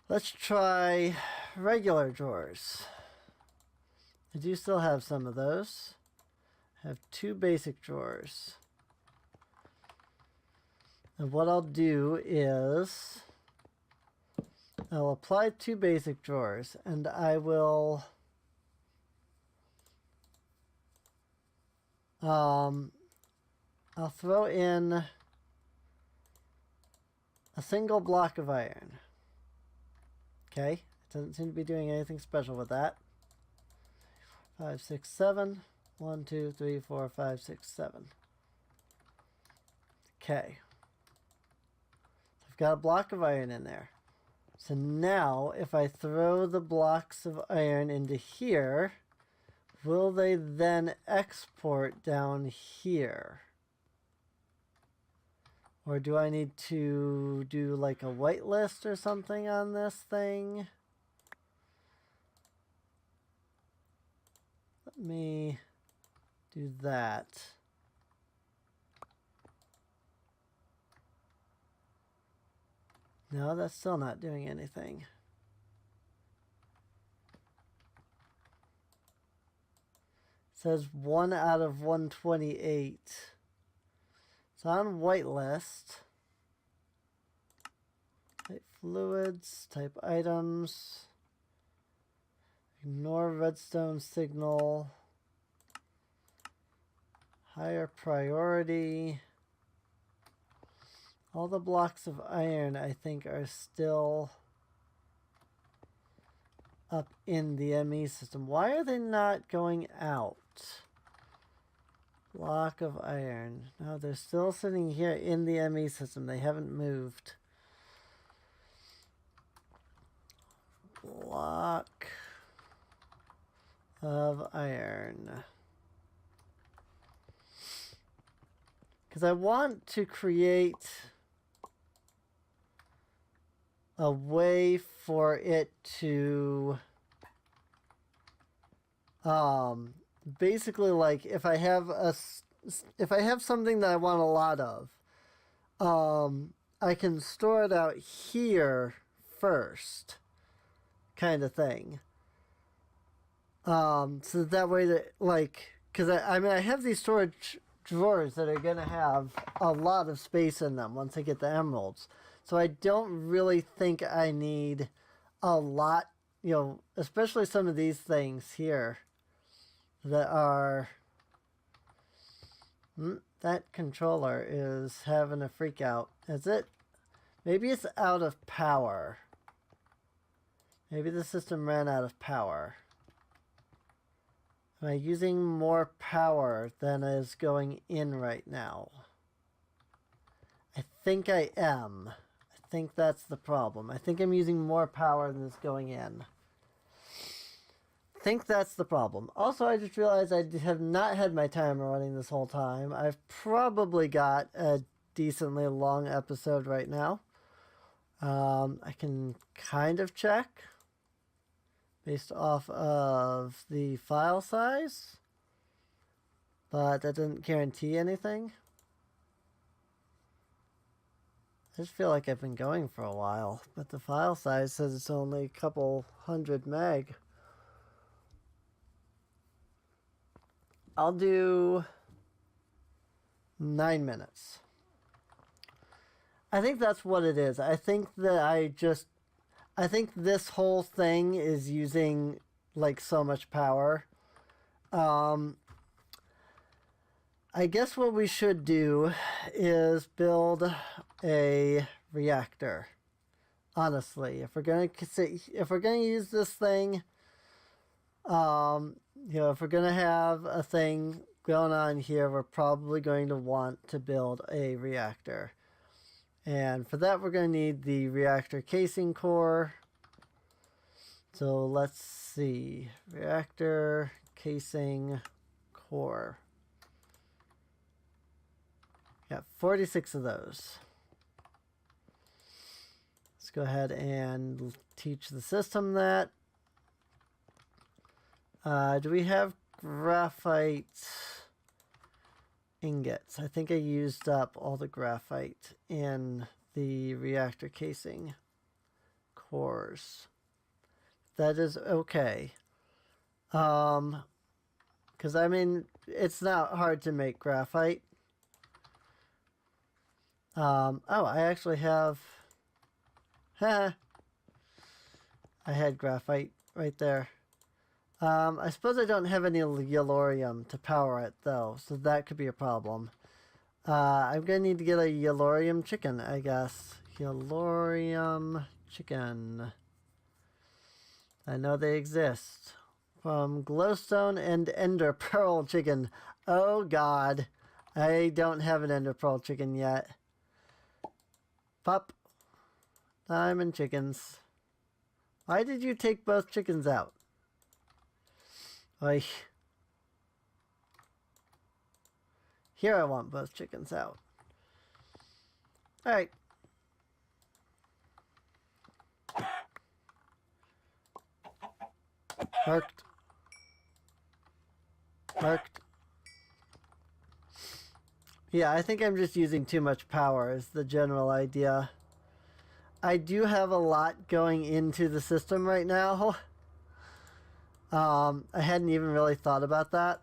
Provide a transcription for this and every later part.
Let's try regular drawers. I do still have some of those. I have 2 basic drawers. And what I'll do is I'll apply 2 basic drawers, and I will I'll throw in a single block of iron. Okay, it doesn't seem to be doing anything special with that. 5, 6, 7. 1, 2, 3, 4, 5, 6, 7. Okay. So I've got a block of iron in there. So now, if I throw the blocks of iron into here, will they then export down here? Or do I need to do like a whitelist or something on this thing? Let me do that. No, that's still not doing anything. It says 1 out of 128. It's on whitelist. Type fluids, type items. Ignore redstone signal. Higher priority. All the blocks of iron, I think, are still up in the ME system. Why are they not going out? Block of iron. No, they're still sitting here in the ME system. They haven't moved. Block of iron. Because I want to create a way for it to basically, like, if I have something that I want a lot of, I can store it out here first, kind of thing. So that way that, like, because I mean I have these storage drawers that are gonna have a lot of space in them once I get the emeralds. So I don't really think I need a lot, you know, especially some of these things here that are... that controller is having a freak out. Is it? Maybe it's out of power. Maybe the system ran out of power. Am I using more power than is going in right now? I think I am. I think that's the problem. I think I'm using more power than is going in. I think that's the problem. Also, I just realized I have not had my timer running this whole time. I've probably got a decently long episode right now. I can kind of check based off of the file size, but that doesn't guarantee anything. I just feel like I've been going for a while, but the file size says it's only a couple 100 meg. I'll do 9 minutes. I think that's what it is. I think that I think this whole thing is using like so much power. I guess what we should do is build a reactor. Honestly, if we're gonna use this thing, you know, if we're gonna have a thing going on here, we're probably going to want to build a reactor. And for that, we're going to need the reactor casing core. So let's see. Reactor casing core. Got 46 of those. Let's go ahead and teach the system that. Do we have graphite ingots? I think I used up all the graphite in the reactor casing cores. That is okay. Because I mean, it's not hard to make graphite. Oh, I actually have... I had graphite right there. I suppose I don't have any yellorium to power it, though, so that could be a problem. I'm going to need to get a yellorium chicken, I guess. Yellorium chicken. I know they exist. From glowstone and ender pearl chicken. Oh, God. I don't have an ender pearl chicken yet. Pop. Diamond chickens. Why did you take both chickens out? Oy. Here I want both chickens out. Alright. Marked. Marked. Yeah, I think I'm just using too much power is the general idea. I do have a lot going into the system right now. I hadn't even really thought about that.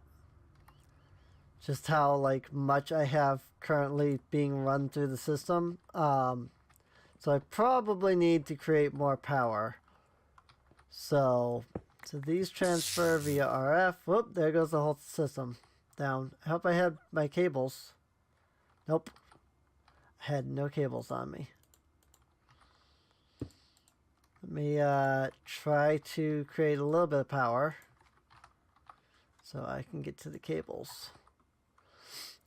Just how like much I have currently being run through the system. So I probably need to create more power. So these transfer via RF. Whoop, there goes the whole system down. I hope I had my cables. Nope. I had no cables on me. Let me try to create a little bit of power so I can get to the cables.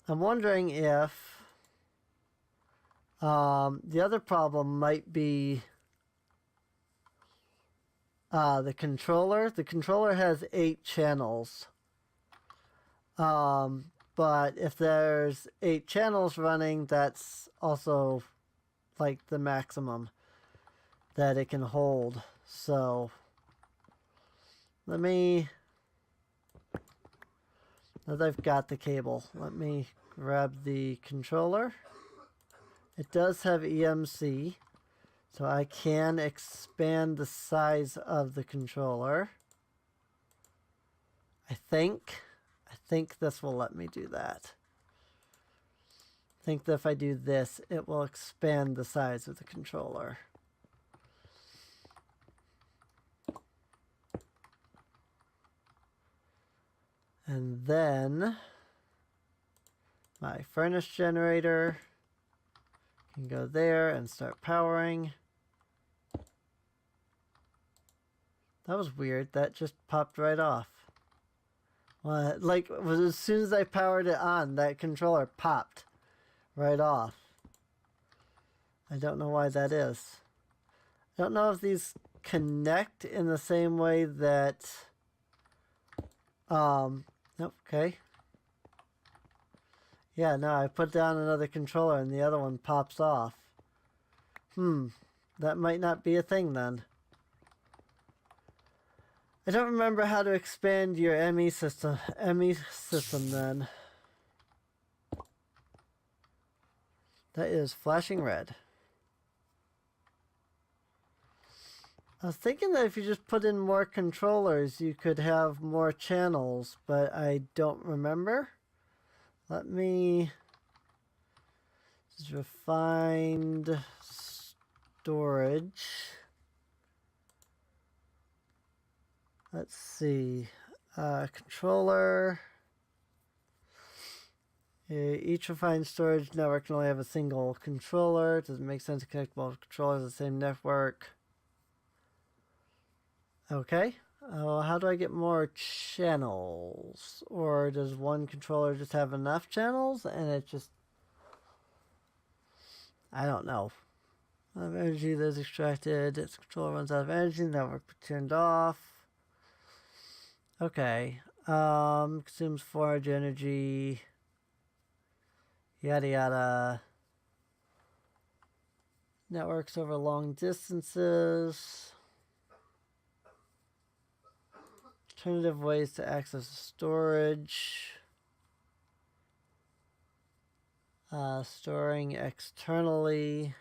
I'm wondering if the other problem might be the controller. The controller has 8 channels. But if there's 8 channels running, that's also like the maximum that it can hold. So let me, now that I've got the cable, let me grab the controller. It does have EMC, so I can expand the size of the controller. I think this will let me do that. I think that if I do this, it will expand the size of the controller. And then my furnace generator can go there and start powering. That was weird. That just popped right off. Well, like, as soon as I powered it on, that controller popped right off. I don't know why that is. I don't know if these connect in the same way that... Nope, okay. Yeah, no, I put down another controller and the other one pops off. That might not be a thing then. I don't remember how to expand your ME system then. That is flashing red. I was thinking that if you just put in more controllers, you could have more channels, but I don't remember. Let me just refined storage. Let's see. Controller. Each refined storage network can only have a single controller. It doesn't make sense to connect multiple controllers to the same network. Okay. How do I get more channels? Or does one controller just have enough channels and it just... I don't know. Energy that is extracted. Its controller runs out of energy. Network turned off. Okay. Consumes forage energy. Yada yada. Networks over long distances. Alternative ways to access storage. Storing externally.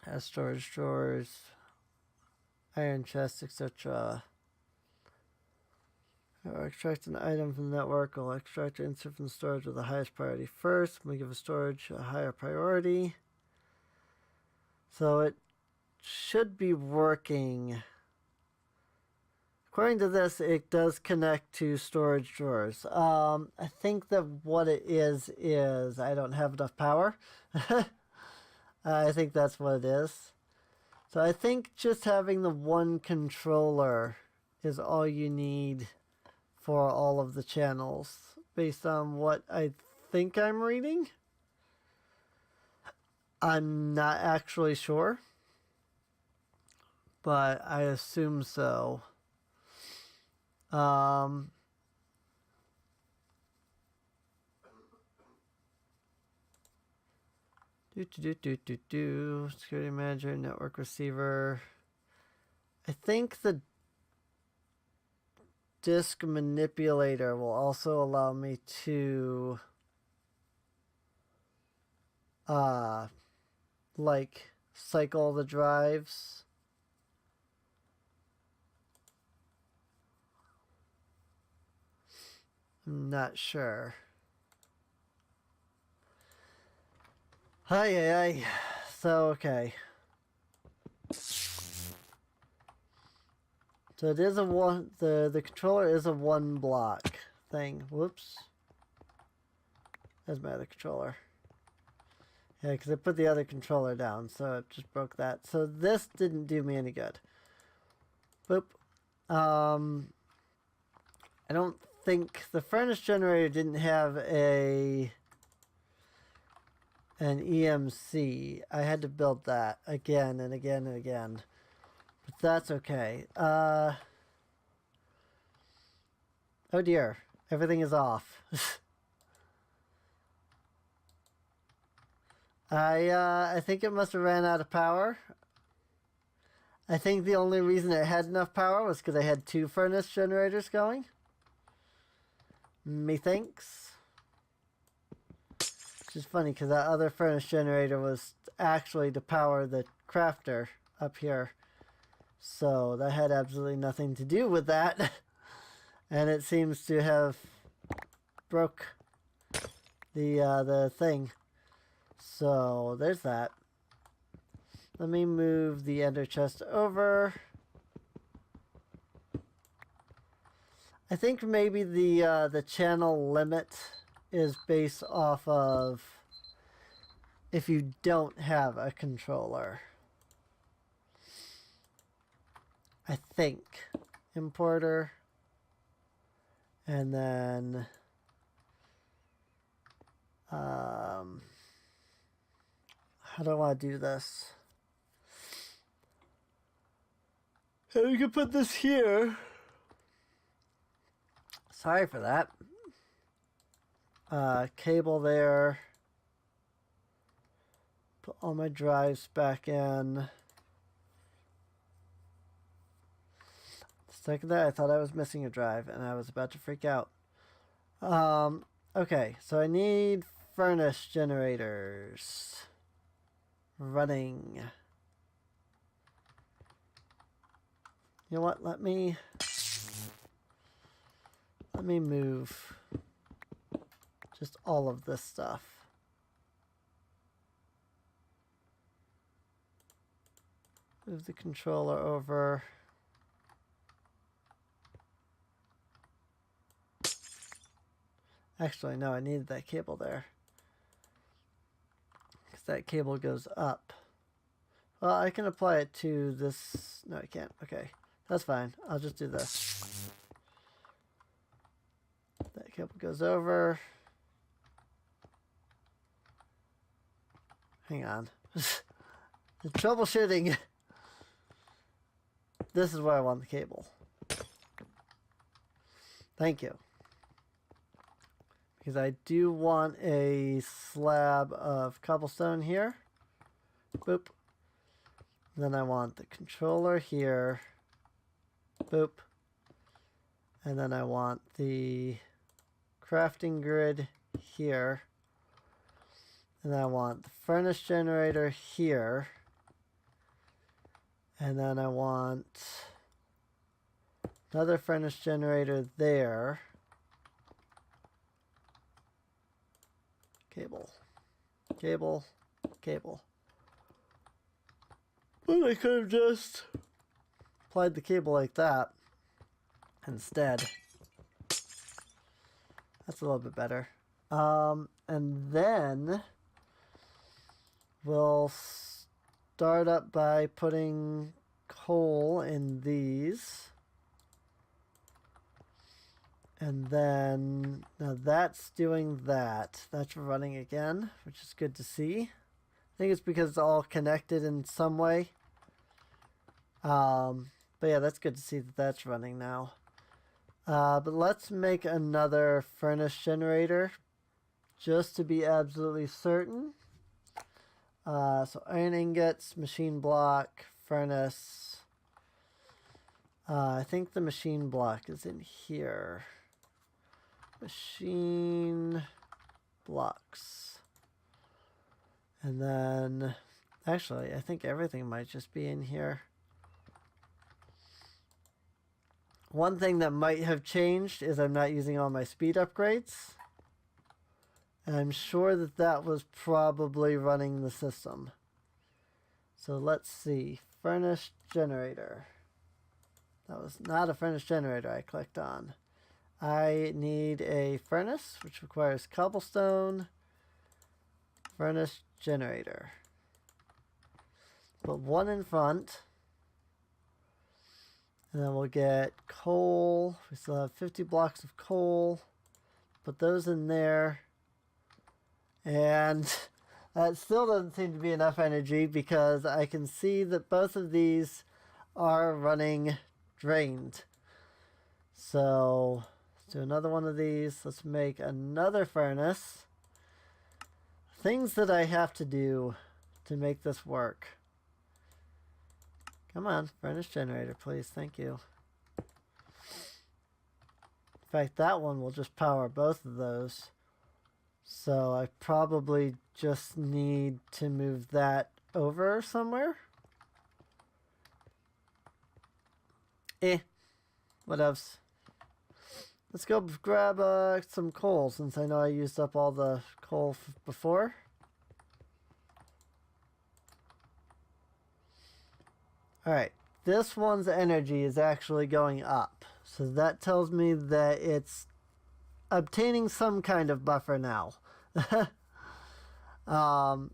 Has storage drawers, iron chest, etc. I'll extract an item from the network. I'll extract or insert from the storage with the highest priority first. I'm going to give a storage a higher priority. So it should be working. According to this, it does connect to storage drawers. I think that what it is I don't have enough power. I think that's what it is. So I think just having the one controller is all you need for all of the channels, based on what I think I'm reading. I'm not actually sure, but I assume so. Security manager, network receiver. I think the disk manipulator will also allow me to like cycle the drives. I'm not sure. Hi. So okay. So it is a one. The controller is a one block thing. Whoops. That's my other controller. Yeah, because I put the other controller down, so it just broke that. So this didn't do me any good. Boop. I don't think the furnace generator didn't have an EMC. I had to build that again and again and again. But that's okay. Oh dear. Everything is off. I think it must have ran out of power. I think the only reason it had enough power was because I had two furnace generators going. Methinks. Which is funny because that other furnace generator was actually to power the crafter up here. So that had absolutely nothing to do with that. And it seems to have broke the thing. So there's that. Let me move the ender chest over. I think maybe the channel limit is based off of if you don't have a controller. I think importer, and then how do I want to do this? So you can put this here. Sorry for that. Cable there. Put all my drives back in. Second that, I thought I was missing a drive and I was about to freak out. Okay, so I need furnace generators running. You know what? Let me move just all of this stuff. Move the controller over. Actually, no, I needed that cable there. Because that cable goes up. Well, I can apply it to this. No, I can't. Okay, that's fine. I'll just do this. That cable goes over. Hang on. The troubleshooting. This is where I want the cable. Thank you. Because I do want a slab of cobblestone here. Boop. Then I want the controller here. Boop. And then I want the crafting grid here. And I want the furnace generator here. And then I want another furnace generator there. Cable. Cable. Cable. But I could have just applied the cable like that instead. That's a little bit better. And then we'll start up by putting coal in these. And then, now that's doing that. That's running again, which is good to see. I think it's because it's all connected in some way. But yeah, that's good to see that that's running now. But let's make another furnace generator just to be absolutely certain. So iron ingots, machine block, furnace. I think the machine block is in here. Machine blocks. And then, actually, I think everything might just be in here. One thing that might have changed is I'm not using all my speed upgrades. And I'm sure that that was probably running the system. So let's see. Furnace generator. That was not a furnace generator I clicked on. I need a furnace, which requires cobblestone. Furnace generator. Put one in front. And then we'll get coal. We still have 50 blocks of coal. Put those in there. And that still doesn't seem to be enough energy because I can see that both of these are running drained. So let's do another one of these. Let's make another furnace. Things that I have to do to make this work. Come on, furnace generator, please. Thank you. In fact, that one will just power both of those. So I probably just need to move that over somewhere. What else? Let's go grab some coal since I know I used up all the coal before. Alright, this one's energy is actually going up. So that tells me that it's obtaining some kind of buffer now. I'm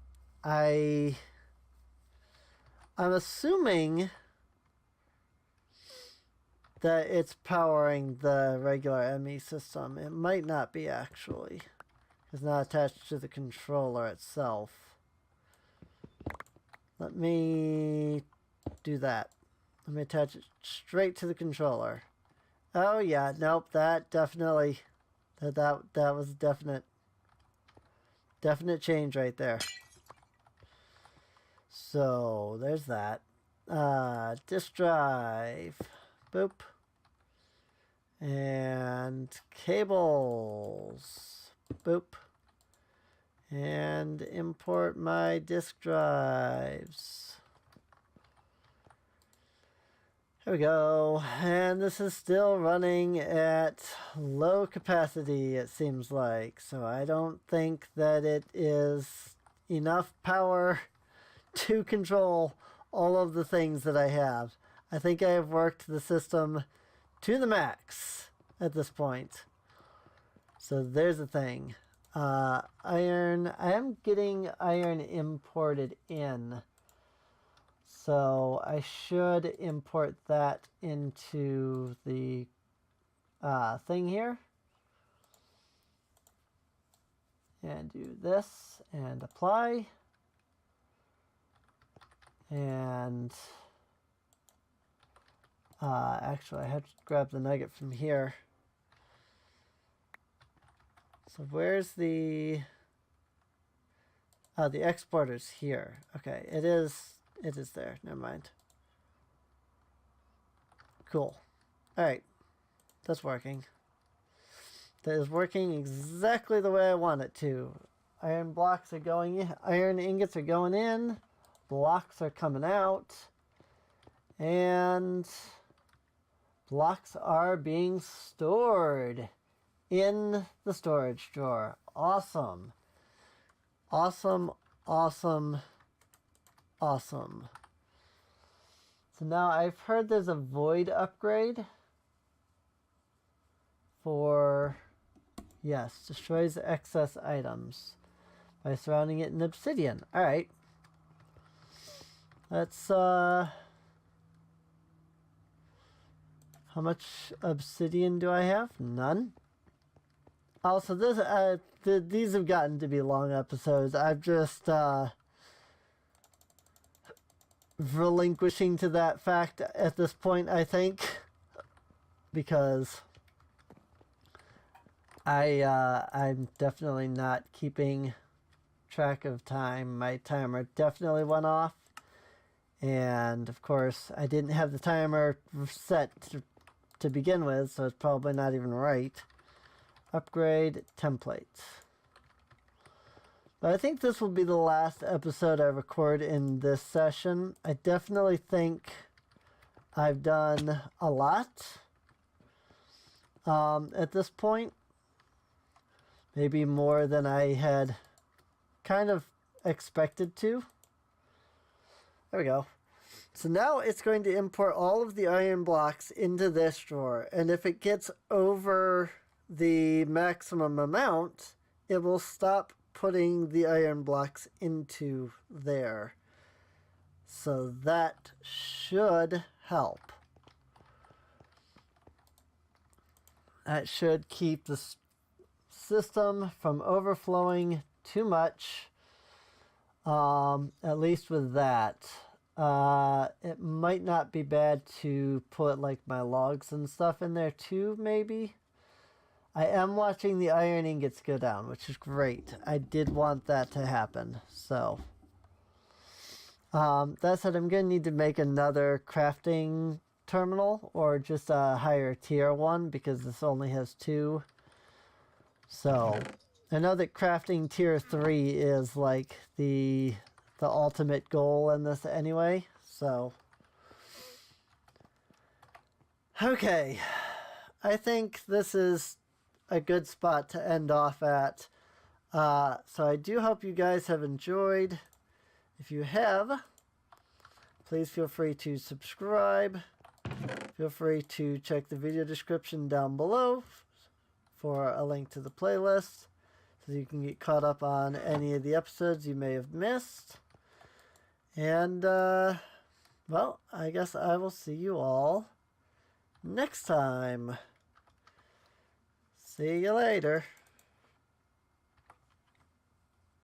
assuming that it's powering the regular ME system. It might not be actually. It's not attached to the controller itself. Let me do that. Let me attach it straight to the controller. Oh yeah, nope, that definitely that was definite change right there. So there's that. Disk drive. Boop. And cables. Boop. And import my disk drives. There we go. And this is still running at low capacity, it seems like. So I don't think that it is enough power to control all of the things that I have. I think I have worked the system to the max at this point. So there's the thing. Iron. I am getting iron imported in. So I should import that into the thing here. And do this and apply. And actually I have to grab the nugget from here. So where's the exporter's here. Okay, it is there. Never mind. Cool. Alright. That's working. That is working exactly the way I want it to. Iron blocks are going in. Iron ingots are going in. Blocks are coming out. And blocks are being stored in the storage drawer. Awesome. Awesome, awesome, awesome. So now I've heard there's a void upgrade for, yes, destroys excess items by surrounding it in obsidian. Alright. Let's, how much obsidian do I have? None. Also, these have gotten to be long episodes. I've just, relinquishing to that fact at this point, I think, because I'm definitely not keeping track of time. My timer definitely went off, and of course I didn't have the timer set to begin with, so it's probably not even right. Upgrade templates. But I think this will be the last episode I record in this session. I definitely think I've done a lot at this point. Maybe more than I had kind of expected to. There we go. So now it's going to import all of the iron blocks into this drawer. And if it gets over the maximum amount, it will stop putting the iron blocks into there. So that should help. That should keep the system from overflowing too much. At least with that. It might not be bad to put like my logs and stuff in there too, maybe. I am watching the iron ingots go down, which is great. I did want that to happen, so. That said, I'm going to need to make another crafting terminal, or just a higher tier one, because this only has 2. So, I know that crafting tier 3 is like the ultimate goal in this anyway, so. Okay, I think this is a good spot to end off at. So I do hope you guys have enjoyed. If you have, please feel free to subscribe. Feel free to check the video description down below for a link to the playlist so you can get caught up on any of the episodes you may have missed. And, well, I guess I will see you all next time. See you later.